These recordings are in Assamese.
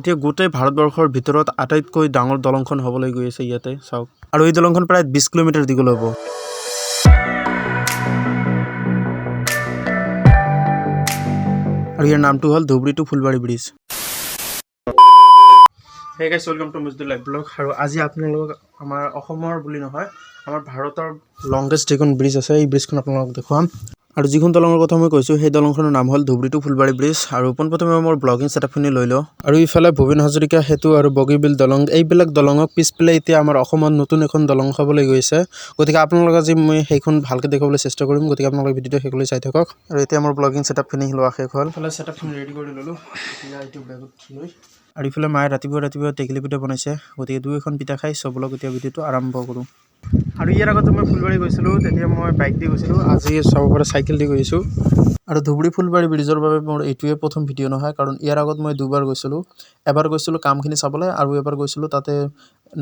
এতিয়া গোটেই ভাৰতবৰ্ষৰ ভিতৰত আটাইতকৈ ডাঙৰ দলংখন হ'বলৈ গৈ আছে ইয়াতে চাওক আৰু এই দলংখন প্ৰায় 20 কিলোমিটাৰ দীঘল হ'ব আৰু ইয়াৰ নামটো হ'ল Dhubri two Phulbari bridge Hey guys, welcome to Mujdu Live Blog আৰু আজি আপোনালোক আমাৰ অসমৰ বুলি নহয় আমাৰ ভাৰতৰ লংগেষ্ট এখন ব্ৰিজ আছে এই ব্ৰিজখন আপোনালোক দেখুৱাম আৰু যিখন দলঙৰ কথা মই কৈছো সেই দলংখনৰ নাম হ'ল ধুবুৰী টু ফুলবাৰী ব্ৰিজ আৰু পোনপ্ৰথমে মোৰ ব্লগিং সেটআপখিনি লৈ লওঁ আৰু ইফালে ভুৱন হাজৰিকা হেতু আৰু বগীবিল দলং এইবিলাক দলঙক পিছফালে এতিয়া আমাৰ অসমত নতুন এখন দলং হ'বলৈ গৈছে গতিকে আপোনালোক আজি মই সেইখন ভালকৈ দেখাবলৈ চেষ্টা কৰিম গতিকে আপোনালোক ভিডিঅটো শেষলৈ চাই থাকক আৰু এতিয়া মোৰ ব্লগিং সেটআপখিনি লোৱা শেষ হ'ল ফলে সেটআপখিনি ৰেডি কৰি ললো এতিয়া এইটো বেগত লৈ আৰু ইফালে মায়ে ৰাতিপুৱা টেকেলি পিঠা বনাইছে গতিকে দুই এখন পিঠা খাই চবলক এতিয়া ভিডিঅটো আৰম্ভ কৰোঁ আৰু ইয়াৰ আগত মই ফুলবাৰী গৈছিলোঁ তেতিয়া মই বাইক দি গৈছিলোঁ আজি চাব পৰা চাইকেল দি গৈছোঁ আৰু ধুবুৰী ফুলবাৰী ব্ৰিজৰ বাবে মোৰ এইটোৱে প্ৰথম ভিডিঅ' নহয় কাৰণ ইয়াৰ আগত মই দুবাৰ গৈছিলোঁ এবাৰ গৈছিলোঁ কামখিনি চাবলৈ আৰু এবাৰ গৈছিলোঁ তাতে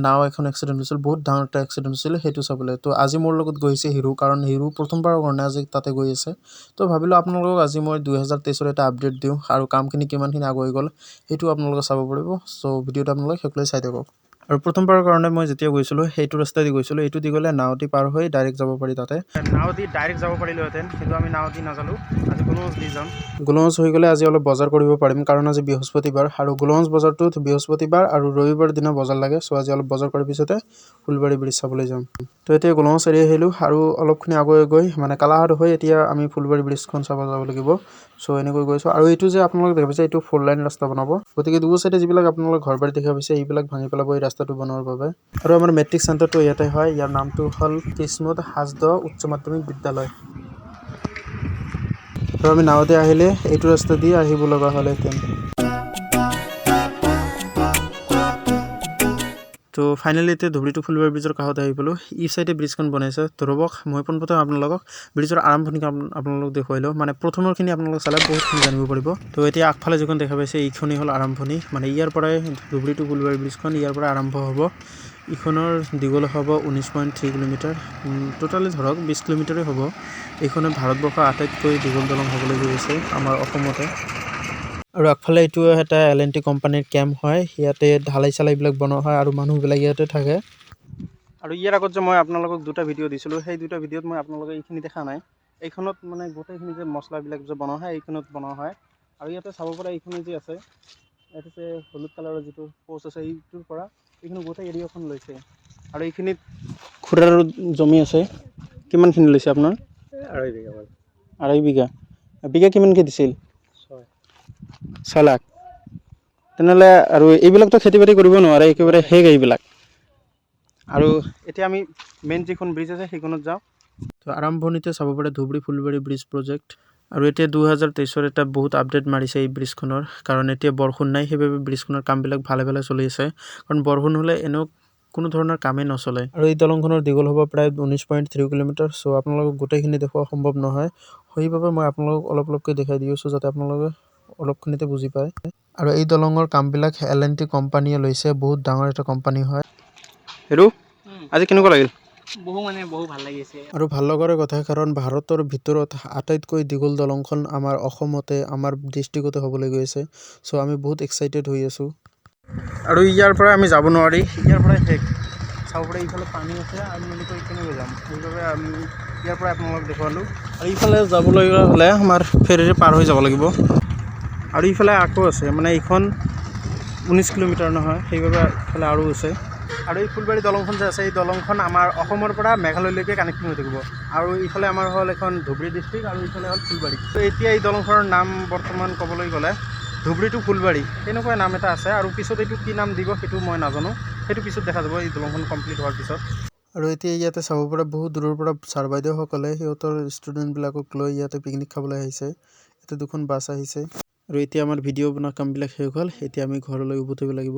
নাও এখন এক্সিডেণ্ট হৈছিল বহুত ডাঙৰ এটা এক্সিডেণ্ট হৈছিল সেইটো চাবলৈ তো আজি মোৰ লগত গৈছে হিৰো কাৰণ হিৰো প্ৰথমবাৰৰ কাৰণে আজি তাতে গৈ আছে তো ভাবিলোঁ আপোনালোকক আজি মই 2023 এটা আপডেট দিওঁ আৰু কামখিনি কিমানখিনি আগুৱাই গ'ল সেইটো আপোনালোকে চাব পাৰিব সো ভিডিঅ'টো আপোনালোকে শেষলৈ চাই থাকক আৰু প্ৰথমবাৰৰ কাৰণে মই যেতিয়া গৈছিলোঁ সেইটো ৰাস্তা দি গৈছিলোঁ এইটো দি গ'লে নাওতি পাৰ হৈ ডাইৰেক্ট যাব পাৰি তাতে নাওতি ডাইৰেক্ট যাব পাৰিলোহেঁতেন কিন্তু আমি নাওতি নাজানো আজি গোলগঞ্জ দি যাম গোলগঞ্জ হৈ গ'লে আজি অলপ বজাৰ কৰিব পাৰিম কাৰণ আজি বৃহস্পতিবাৰ আৰু গোলগঞ্জ বজাৰটোত বৃহস্পতিবাৰ আৰু ৰবিবাৰ দিনা বজাৰ লাগে সো আজি অলপ বজাৰ কৰাৰ পিছতে ফুলবাৰী ব্ৰিজ চাবলৈ যাম তো এতিয়া গোলগঞ্জ এৰি আহিলোঁ আৰু অলপখিনি আগুৱাই গৈ মানে কালাহাট হৈ এতিয়া আমি ফুলবাৰী ব্ৰিজখন চাব যাব লাগিব সো এনেকৈ গৈছোঁ আৰু এইটো যে আপোনালোকে দেখা পাইছে এইটো 4 লাইন ৰাস্তা বনাব গতিকে দুয়ো সাইডে যিবিলাক আপোনালোকে ঘৰ বাৰী দেখা পাইছে এইবিলাক ভাঙি পেলাব এই ৰাস্তাটো বনোৱাৰ বাবে আৰু আমাৰ মেট্ৰিক চেণ্টাৰটো ইয়াতে হয় ইয়াৰ নামটো হ'ল কিসমত হাজদ উচ্চ মাধ্যমিক বিদ্যালয় আৰু আমি নাওতে আহিলে এইটো ৰাস্তা দি আহিব লগা হ'লেহেঁতেন তো ফাইনেলি এতিয়া ধুবুৰী টু ফুলবাৰী ব্ৰিজৰ কাষত আহি পালোঁ ই চাইডে ব্ৰিজখন বনাইছে তো ৰ'বক মই পোনপ্ৰথমে আপোনালোকক ব্ৰিজৰ আৰম্ভণিকে আপোনালোকক দেখুৱাই লওঁ মানে প্ৰথমৰখিনি আপোনালোকে চালে বহুতখিনি জানিব পাৰিব তো এতিয়া আগফালে যিখন দেখা পাইছে এইখনেই হ'ল আৰম্ভণি মানে ইয়াৰ পৰাই ধুবুৰী টু ফুলবাৰী ব্ৰিজখন ইয়াৰ পৰা আৰম্ভ হ'ব ইখনৰ দীঘল হ'ব 19.3 কিলোমিটাৰ টোটালি ধৰক 20 কিলোমিটাৰেই হ'ব এইখনে ভাৰতবৰ্ষৰ আটাইতকৈ দীঘল দলং হ'বলৈ গৈ আছে আমাৰ অসমতে আৰু আগফালে এইটো এটা L&T কোম্পানীৰ কেম্প হয় ইয়াতে ঢালাই চালাইবিলাক বনোৱা হয় আৰু মানুহবিলাক ইয়াতে থাকে আৰু ইয়াৰ আগত যে মই আপোনালোকক দুটা ভিডিঅ' দিছিলোঁ সেই দুটা ভিডিঅ'ত মই আপোনালোকে এইখিনি দেখা নাই এইখনত মানে গোটেইখিনি যে মছলাবিলাক যে বনোৱা হয় এইখনত বনোৱা হয় আৰু ইয়াতে চাব পৰা এইখিনি যে আছে ইয়াতে যে হলুদ কালাৰৰ যিটো পোষ্ট আছে এইটোৰ পৰা এইখিনি গোটেই এৰিয়াখন লৈছে আৰু এইখিনিত খুৰাৰ জমি আছে কিমানখিনি লৈছে আপোনাৰ 2.5 বিঘা বিঘা কিমানকৈ দিছিল 6 লাখ তেনেহ'লে আৰু এইবিলাকতো খেতি বাতি কৰিব নোৱাৰে একেবাৰে শেষ এইবিলাক আৰু এতিয়া আমি মেইন যিখন ব্ৰিজ আছে সেইখনত যাওঁ তো আৰম্ভণিতে চাব পাৰে ধুবুৰী ফুলবাৰী ব্ৰিজ প্ৰজেক্ট আৰু এতিয়া 2023 এটা বহুত আপডেট মাৰিছে এই ব্ৰিজখনৰ কাৰণ এতিয়া বৰষুণ নাই সেইবাবে ব্ৰিজখনৰ কামবিলাক ভালে চলি আছে কাৰণ বৰষুণ হ'লে এনেও কোনো ধৰণৰ কামেই নচলে আৰু এই দলংখনৰ দীঘল হ'ব প্ৰায় 19.3 কিলোমিটাৰ সো আপোনালোকক গোটেইখিনি দেখুওৱা সম্ভৱ নহয় সেইবাবে মই আপোনালোকক অলপকৈ দেখাই দি আছোঁ যাতে আপোনালোকে অলপখিনিতে বুজি পায় আৰু এই দলঙৰ কামবিলাক L&T কোম্পানীয়ে লৈছে বহুত ডাঙৰ এটা কোম্পানী হয় হেৰু আজি কেনেকুৱা লাগিল বহু ভাল লাগিছে আৰু ভাল লগাৰ কথা কাৰণ ভাৰতৰ ভিতৰত আটাইতকৈ দীঘল দলংখন আমাৰ অসমতে আমাৰ ডিষ্ট্ৰিক্টতে হ'বলৈ গৈ আছে সো আমি বহুত এক্সাইটেড হৈ আছোঁ আৰু ইয়াৰ পৰা আমি যাব নোৱাৰি ইয়াৰ পৰা শেষ চাব পাৰে ইফালে পানী আছে আমি এনেকৈ কেনেকৈ যাম সেইবাবে আমি ইয়াৰ পৰা আপোনালোকক দেখুৱালোঁ আৰু ইফালে যাবলৈ হ'লে আমাৰ ফেৰীৰে পাৰ হৈ যাব লাগিব আৰু ইফালে আকৌ আছে মানে এইখন 19 কিলোমিটাৰ নহয় সেইবাবে ইফালে আৰু আছে আৰু এই ফুলবাৰী দলংখন যে আছে এই দলংখন আমাৰ অসমৰ পৰা মেঘালয়লৈকে কানেক্টিং হৈ থাকিব আৰু ইফালে আমাৰ হ'ল এখন ধুবুৰী ডিষ্ট্ৰিক্ট আৰু ইফালে হ'ল ফুলবাৰী তো এতিয়া এই দলংখনৰ নাম বৰ্তমান ক'বলৈ গ'লে ধুবুৰী টু ফুলবাৰী তেনেকুৱা নাম এটা আছে আৰু পিছত এইটো কি নাম দিব সেইটো মই নাজানো সেইটো পিছত দেখা যাব এই দলংখন কমপ্লিট হোৱাৰ পিছত আৰু এতিয়া ইয়াতে চাব পৰা বহুত দূৰৰ পৰা ছাৰ বাইদেউসকলে সিহঁতৰ ষ্টুডেণ্টবিলাকক লৈ ইয়াতে পিকনিক খাবলৈ আহিছে ইয়াতে দুখন বাছ আহিছে আৰু এতিয়া আমাৰ ভিডিঅ' বনোৱা কামবিলাক শেষ হ'ল এতিয়া আমি ঘৰলৈ উভতিব লাগিব